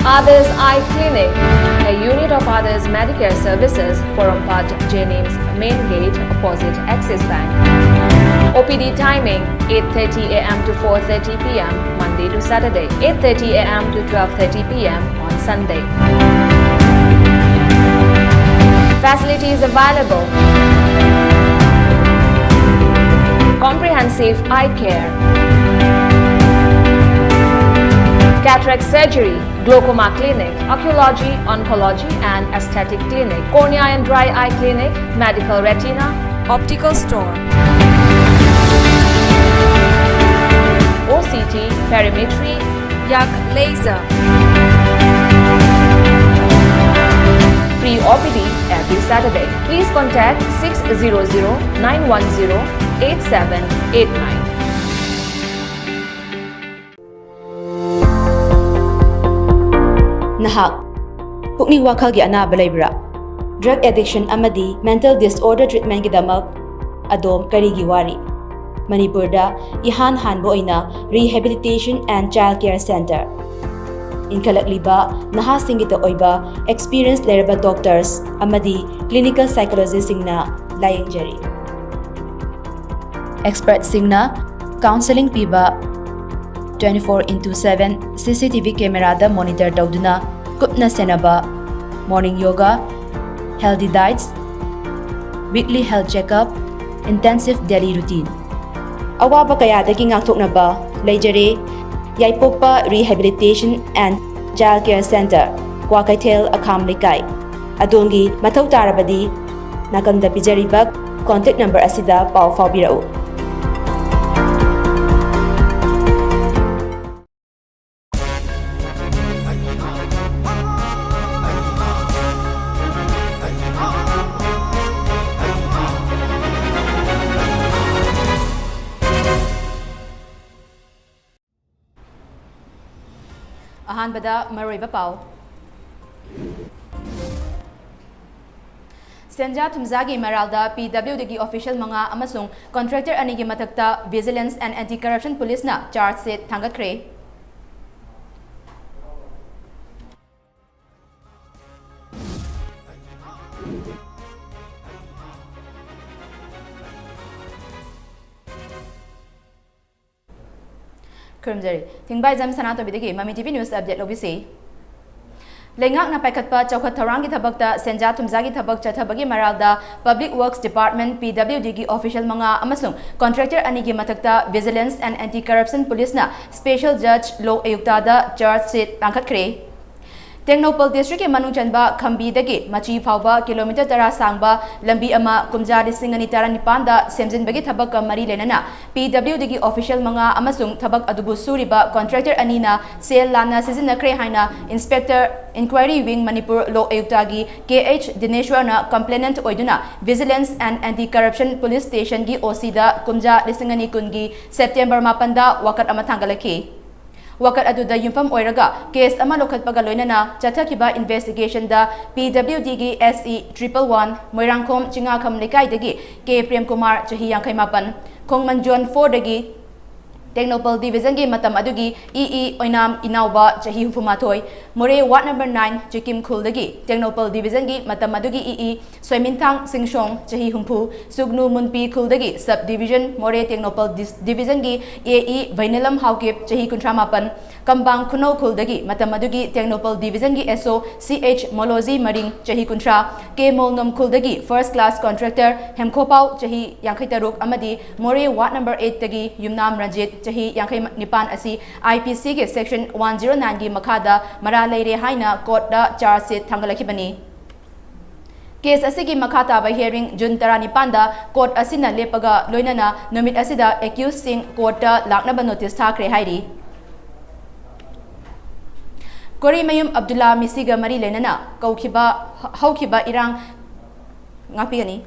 Others Eye Clinic, a unit of Others Medicare Services, Porompat Jennings Main Gate opposite Axis Bank. OPD timing 8:30 a.m. to 4:30 p.m. Monday to Saturday, 8:30 a.m. to 12:30 p.m. on Sunday. Facilities available: comprehensive eye care, cataract surgery, glaucoma clinic, oncology, oncology and aesthetic clinic, cornea and dry eye clinic, medical retina, optical store, OCT, perimetry, yak laser. Free OPD every Saturday. Please contact 600-910-8789. Nahak pukning wakhal gi anaba leibra drug addiction amadi mental disorder treatment gidamak adom karigi wari Manipurda ihan hanbo oina rehabilitation and child care center inkalakliba nahasingita oiba experienced leraba doctors amadi clinical psychologists singna layengjari experts singna counseling piba 24/7 CCTV camera da monitor tawduna kupna senaba morning yoga, healthy diets, weekly health checkup, intensive daily routine. Awaba kayadagi ngakthoknaba leijare Yaipokpa Rehabilitation and Child Care Center, Kwakaitel Akham Likai. Adongi Mathau Tarabadi Nakanda Pijaribak contact number asida pau faubirao. Ahanbada Maroiba Pau Senja Tumzagi Maralda PWD official mga amasung contractor anigi matakta Vigilance and Anti-Corruption Police na charge set thangatkre. Kurumjari, THINGBAIJAM SANATOMBI MAMI TV News Update Lobisi. Lengak na paikatpa chawkhat tharangi thabakta senja tumzagi thabak chathabagi maralda Public Works Department PWD official mga amasung contractor anigi matakta Vigilance and Anti-Corruption Police na Special Judge Lo Ayuktada charge sheet tangkhatkre. Tengnopal District Manung Chanba Khambi dagi Machi Phauba kilometer tara sangba lambi ama kumja lisingani tara nipanda semjinbagi thabak ka mari lenana PWD official mga amasung thabak adubu suriba contractor anina sel lana sizinakre haina Inspector Inquiry Wing Manipur Lo Ayuktagi KH Dineshwarna complainant oiduna Vigilance and Anti-Corruption Police Station gi OC da kumja lisingani kungi September 8 wakat ama tanggalaki. Wakat aduda yumfam oiraga case ama lokhat pagaloinana chathakiba investigation da PWD SE 111 Moirangkhom Chingakham Lekai dagi K Prem Kumar chahi 58 Khongmanjon 4 dagi Technopal Division gi matam adugi EE Oinam Inauba chahi 64 More Ward number 9 Chikim Khul dagi Technopal Division gi matam adugi EE Soimintang Singshong chahi 60 Sugnu Munpi Khul dagi Sub Division More Technopal Division gi AE Vainelam Haukip chahi 38 Kambang Kuno Khul dagi matam adugi Technopal Division gi SO CH Molozi Maring chahi 30 K Molnom Khul dagi First Class Contractor Hemkhopau chahi 53 amadi More Ward number 8 dagi Yumnam Ranjit chahi 59 asi IPC ge section 109 gi makhada mara leire haina court da charge sheet thangalakibani case asigi makhata ba hearing June 19 da court asina lepaga loinana numit asida accused sing court da laknaba notice thakre hairi Kori Mayum Abdullah Misiga mari lenana kaukhiba haukiba irang ngapigani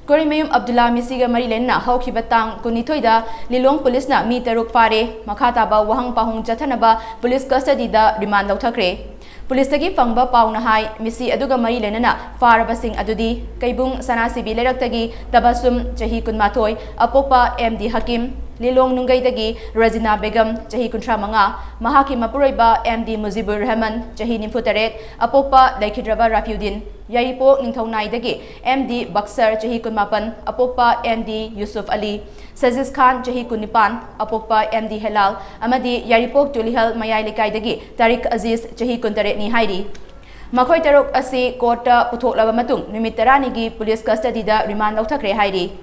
Kori Mayum Abdullah Misiga mari lenna hauki batang kunithoida Lilong police na mi taruk fare makhata ba wahang pahung chathanaba police custody da remand lauthakre police tagi fangba pauna hai misi aduga mari lenna faraba sing adudi kaibung sana sibi lerak tagi tabasum chahi kunmathoi apopa MD Hakim Lilong Nungaidagi Razina Begum Chahi Kuntra Manga Mahaki Mapuraiba MD Muzibur Rahman Chahi Nimfutaret Apopa Laikhidraba Rafiudin Yaripo Ningthongnai MD Baksar Chahi Kunmapan Apopa MD Yusuf Ali Saziz Khan Chahi Kunipan Apopa MD Helal Amadi Yaripok Tulihal Mayai Likaidagi Tariq Aziz Chahi Kuntaret Ni Hairi Makhoi Tarok Asi Kota Puthok Laba Matung Numit Taranigi Police Custody da Remand Lautakre Hairi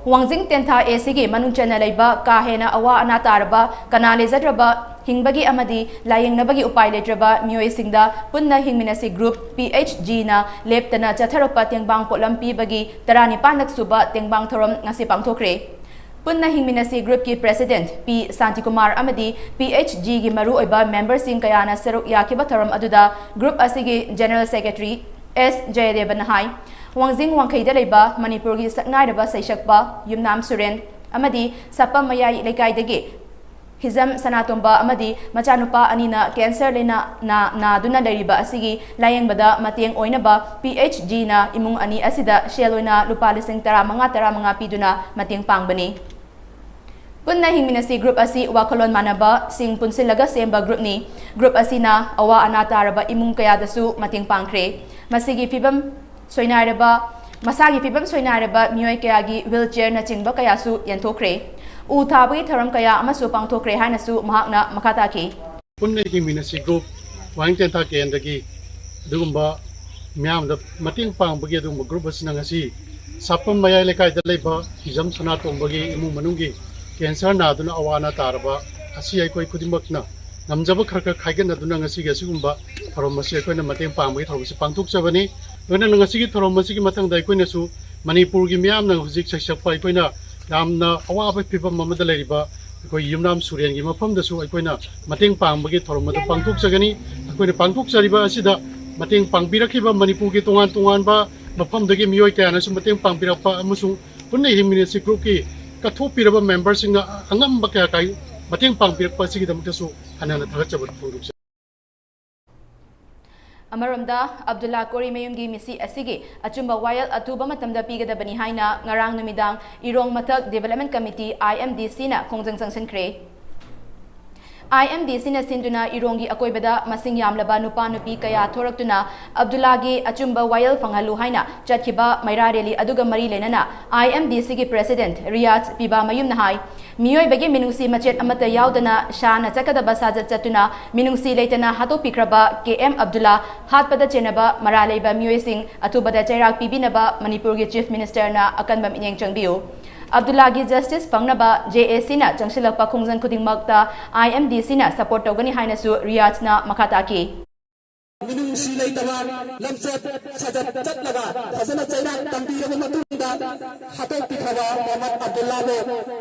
Wangjing Tentha ACG Manung Chana Laiba Kahena Awa Anataraba Kanale Zadraba Hingbagi Amadi Laying Nabagi Upai Letraba Mioy Singda Punna Hingminasi Group PHG na Leptana Chatharopa Tingbang Polampi Bagi Tarani Panak Suba Tingbang Thorom Ngasi Pangthokre Punna Hingminasi Group ki President P. Santikumar Amadi PHG gi Maru Oiba Member Sing Kayana Seruk Yakiba Thorom Aduda Group Asigi General Secretary S. Jayadevan Nahai Wangjing Wangkaida Leiba Manipur gi Saknairaba Saishakpa Yumnam Suren Amadi Sapa Mayai Lekaidagi Hizam Sanatomba Amadi Machanupa Anina Cancer Lena na Duna Leriba Asigi Layang Bada Matiang Oinaba PHG na Imung Ani Asida Sheloina Lupalising Tara mga Piduna Matiang Pangbani Punna Hingminasi Group Asi Wakalon Manaba Sing Punsilaga Semba Group ni Group Asi na Awa Anataraba Imung Kayadasu Mating Pangkre Masigi Fibam Soinaraba Masagi Fibam Soinaraba Mioy Kayagi Wheelchair na Chingba Kayasu Yantokre Utabi Tharam Kaya Amasu Pangtokre Hanasu Mahakna Makataki Punna Hingminasi Group Wangten Ta Kendagi Dugumba Miam the Mating Pangbagi Dum Group Asinangasi Sapam Maya Lekai Daleba Hizam Sanatombi Imu Manungi Cancer Naduna Awana Taraba, Asia Koi Kudimakna, Namjaba Kraka Kagan Naduna Nasiga Sumba, Paromasi Kona Mating Pam with House Pantuk Savani, when an Ngasiki Toromasi Matang Daikonesu, Manipur Gimiam Nazik Shapa Ipona, Namna Awa people Mamadalariba, Yumnam Surian Gima from the Su Ipona, Mating Pam Bagit Toromata Pantuk Sagani, Akuna Pantuk Sariba Asida, Mating Pangpirakiba, Manipuki Tunganba, Mapam the Game Yoika and Mating Pampirapa Amusu, Punna Himminesi Kruki. Katupiraba members in the Angambaka Mating Pampir Pasiki Damkasu and an attachable food. Amaramda Abdullah Kori Mayungi Misi Asigi Achumba Wayal Atuba Matamda Piga da Banihaina Ngarang Numidang Irong Matak Development Committee IMDC na Kongjang Sanction Kre IMDC na Sinduna Irongi Akoibada Masing Yamlaba Nupa Nupi Kaya Thoraktuna Abdullagi Achumba Wayal Fangalu Haina Chatkiba Mairareli Aduga Mari Lenana IMDC ki President Riyad Piba Mayum Nahai Mioy Bagi Minungsi Machet Amata Yaudana Shana Chakadaba Sajat Chatuna Minungsi Leitana Hato Pikraba KM Abdullah Hatpada Chenaba Maraleba Mioy Singh Atubada Chairak Pibinaba Manipur ki Chief Minister na Akanbam Inyang Changbiu Abdullagi Justice Pangnaba JAC na Changsilakpa Khongjan Kuding Magta IMDC na support tawgani hainasu Riyad na makataki Minungsi Laitaba Lamchat Sajat Chatlaga Hazana Chairak Tambira Matunda Hatok Pikhawa Muhammad Abdullah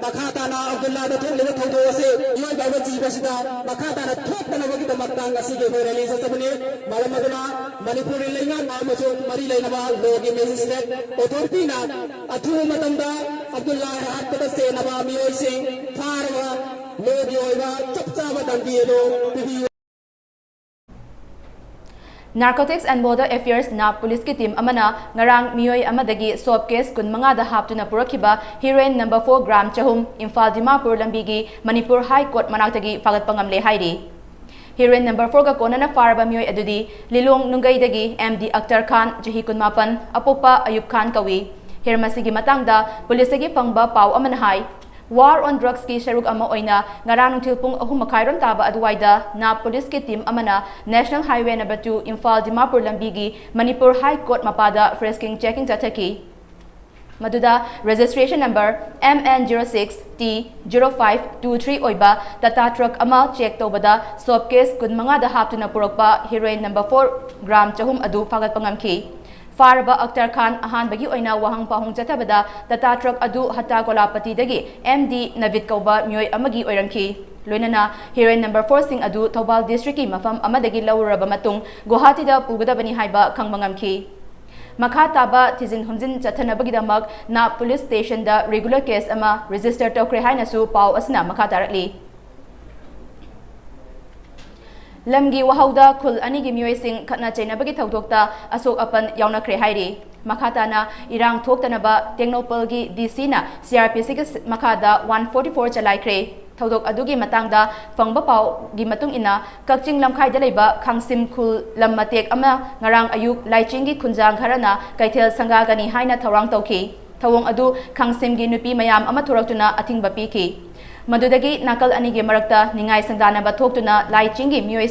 Makhatana Abdullah Thokle Thodo se Yoy Baba Jibasida Makhatana Thokna Wagi Damatang Asige release sabne Malamaduna Manipuri Lenga Namacho Mari Lainaba Logi Magistrate Authority na Athu Matanda Abdullah Hatpada se Naba Mioy Singh Tharwa Logi Oiba Chapchaba Dambielo Narcotics and Border Affairs na police ki team amana ngarang mioy amadagi swab case kun manga da haptuna purakiba heroin number 4 gram chahum Imphal Dimapur lambigi Manipur High Court manaktagi fagat pangamle hairi heroin number 4 ga konana faraba mioy adudi Lilong Nungaidagi MD Akhtar Khan jahi kun mapan apopa Ayub Khan kawi hermasigi matangda police gi pangba pau amanahai War on drugs ki sharuk ama oina ngarang thilpung ahum makhairon taba adwaida na police ki team amana National Highway number 2 Imphal Dimapur lambigi Manipur High Court mapada fresking checking tataki Maduda registration number MN06T0523 oiba tata truck ama check tobada swab case kun manga da haptuna purokpa heroin number 4 gram chahum adu fagat pangamki Faraba Akhtar Khan ahan bagi oina wahang pahong chatabada tata truck adu hata kolapati dagi MD Navid Kauba mioy amagi oirangki loinana heroin number 4 sing adu Thobal district ki mafam amadagi lawraba matung Guwahati da pugadabani haiba khangmangamki Makha taba thizin humjin chathanabagidamag na police station da regular case ama register tokre hainasu pau asna makha tarakli lamgi wahauda khul ani gi mioi sing khatna chainabagi thodokta asok apan yaunakre hairi makhatana irang thoktanaba Tengnopal gi DC na CRPC gi makhada 144 chalaikre thodok adugi matangda fangba pau gi matung ina kakching lamkhai da leiba khangsim khul lammatek ama ngarang ayuk laiching gi khunjang kharana kaithel sanga gani haina thawang tawki thawong adu khangsim gi nupi mayam ama thuraktuna athingba piki madudagi nakal ani gi marakta ningai sangdana ba thoktuna laiching gi mioi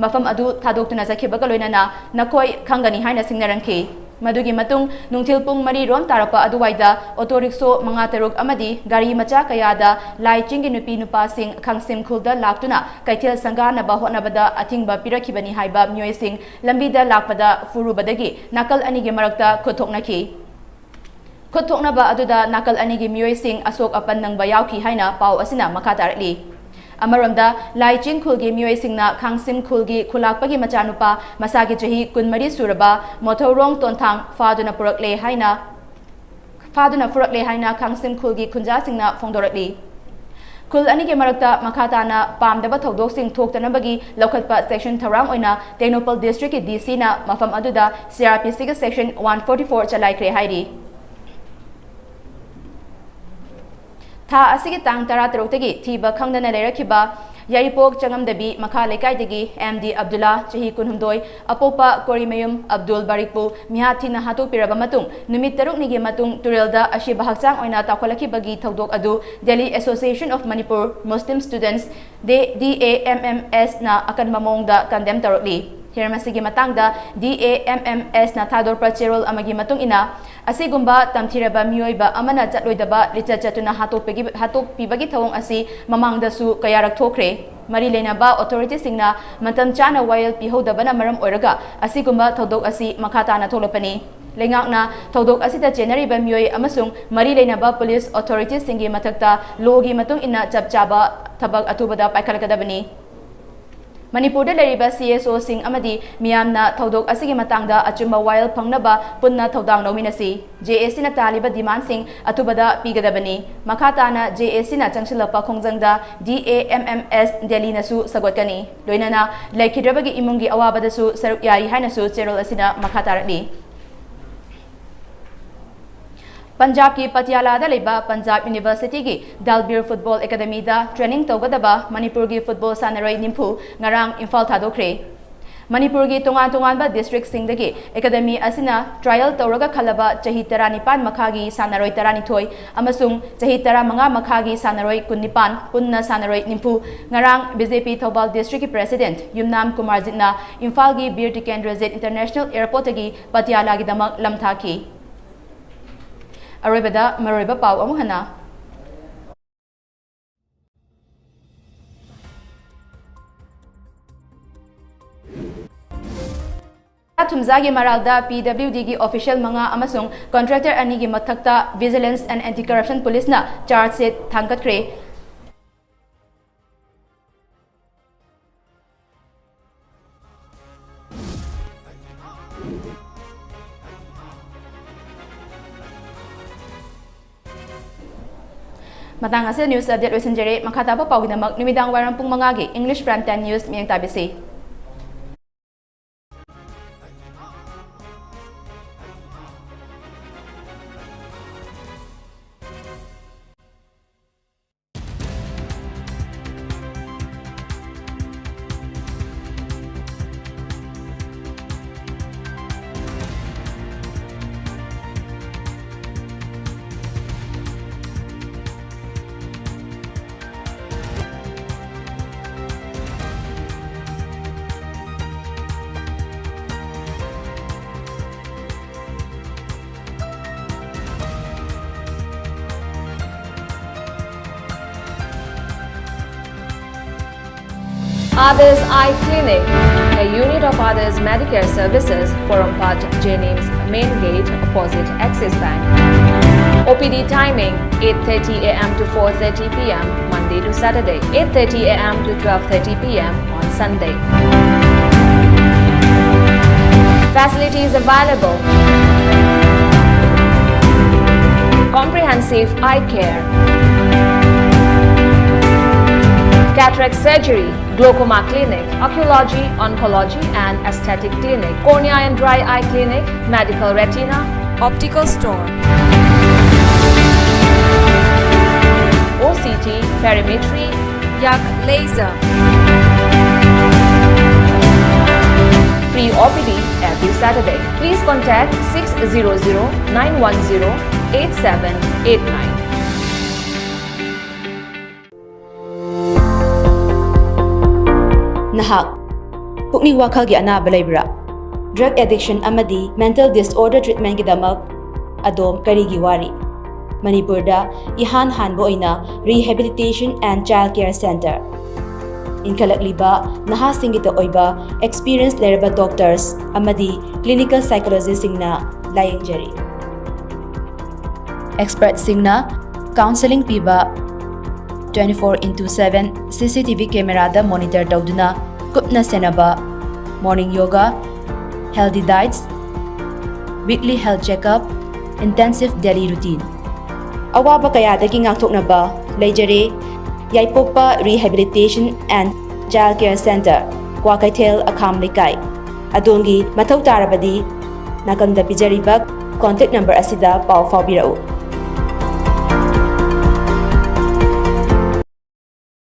mafam adu thadoktuna zakhibaga loinana nakoi khangani haina singnarangki madugi matung nungthil pung mari ron tarapa aduwaida auto rickshaw manga taruk amadi gari macha kayada laiching gi nupi nupa sing khangsim khulda laktuna kaithel sangana ba honabada athingba pirakhibani haiba mioi lambida lakpada furubadagi nakal ani gi marakta khothoknaki khothoknaba aduda nakal ani gi mioi asok apan nangba yauki haina pau asina makha tarli amaronda laiching khulgi mioi singna khangsim khulgi khulakpagi machanupa masagi chahi kunmari suraba mothorong tonthang faduna purakle haina khangsim khulgi khunja singna phongdorakli khul ani ge marakta makhatana pamdaba thodok sing thoktanabagi lokhatpa section tharang oina Tengnopal district ki DC na mafam aduda CRPC ga section 144 chalaikre hairi tha asigi tang tara tarutagi thiba khangdana lerakhiba yaripok changamdabi makha lekaidagi MD Abdullah chahi kunhumdoi apopa korimayum Abdul Barikpu mihathina hatu piraba matung numit taruk nigi matung turelda ashi bahakchang oina takholaki bagi thodok adu Delhi Association of Manipur Muslim Students DAMMS na akan mamongda condemn tarukli Hirmasigi matangda DAMMS na thador pracherol amagi matung ina asigumba tamthiraba mioiba amana chatloidaba lichachatuna hatok pibagi thawong asi mamangda su kayarak thokre mari lenaba authority singna matam chana wayel pihodabana maram oiraga asigumba thodok asi makhatana tholopani lengakna thodok asita generary mioi amasung mari lenaba police authority singi mathakta logi matung ina chapchaba thabak atubada paikhalakadabani Manipur da leriba CSO sing amadi miyamna thodok asigi matangda achumba wile phangnaba punna thodang nominasi JSC na taliba demand sing atubada pigadabani makhatana JSC na changsilapa khongjangda DAMMS Delhi nasu sagotkani loinana laikhidrabagi imungi awabadasu saruk yari hainasu cherol asina makhatarali Punjab ki Patiala da leba Punjab University ki Dalbir Football Academy da training tawgadaba Manipur ki football sanaroi nimpu ngarang Imphal thadokre Manipur ki tongan ba district singdagi academy asina trial tawraga khalaba chahi 19 makhagi sanaroi 12 amasung chahi 15 makhagi sanaroi 19 punna sanaroi nimpu ngarang BJP Thobal district ki president Yumnam Kumar Jitna Imphal ki Bir Tikendra International Airport gi Patiala gi damak lamthaki Aribada Mariba Pau Amuhana Tumzagi Maralda PWD gi official manga amasung contractor ani gi mathakta Vigilance and Anti-Corruption Police na charge sheet thangkatkre Matang asa news update resenjere makata pa pawginamak numidang warang pung mangagi English Prime Time News miyang tabisi. Others Eye Clinic, a unit of Others Medicare Services, Porompat Jennings Main Gate, opposite Axis Bank. OPD timing 8:30 a.m. to 4:30 p.m. Monday to Saturday, 8:30 a.m. to 12:30 p.m. on Sunday. Facilities available: comprehensive eye care, cataract surgery, glaucoma clinic, oncology, oncology and aesthetic clinic, cornea and dry eye clinic, medical retina, optical store, OCT, perimetry, yak laser. Free OPD every Saturday. Please contact 600-910-8789. Nahak pukning wakhalgi anaba leibra drug addiction amadi mental disorder treatment gidamak adom karigi wari Manipurda ihan hanbo oina rehabilitation and child care center inkhalakliba nahasingita oiba experienced leraba doctors amadi clinical psychologists singna layengjari expert singna counseling piba 24/7 CCTV camera da monitor tawduna kupna senaba morning yoga healthy diets weekly health checkup intensive daily routine awaba kayadagi ngakthoknaba leijare yaipokpa rehabilitation and child care center Kwakaithel Akham Likai adongi mathau tarabadi nakanda pijariba contact number asida pau fawbirau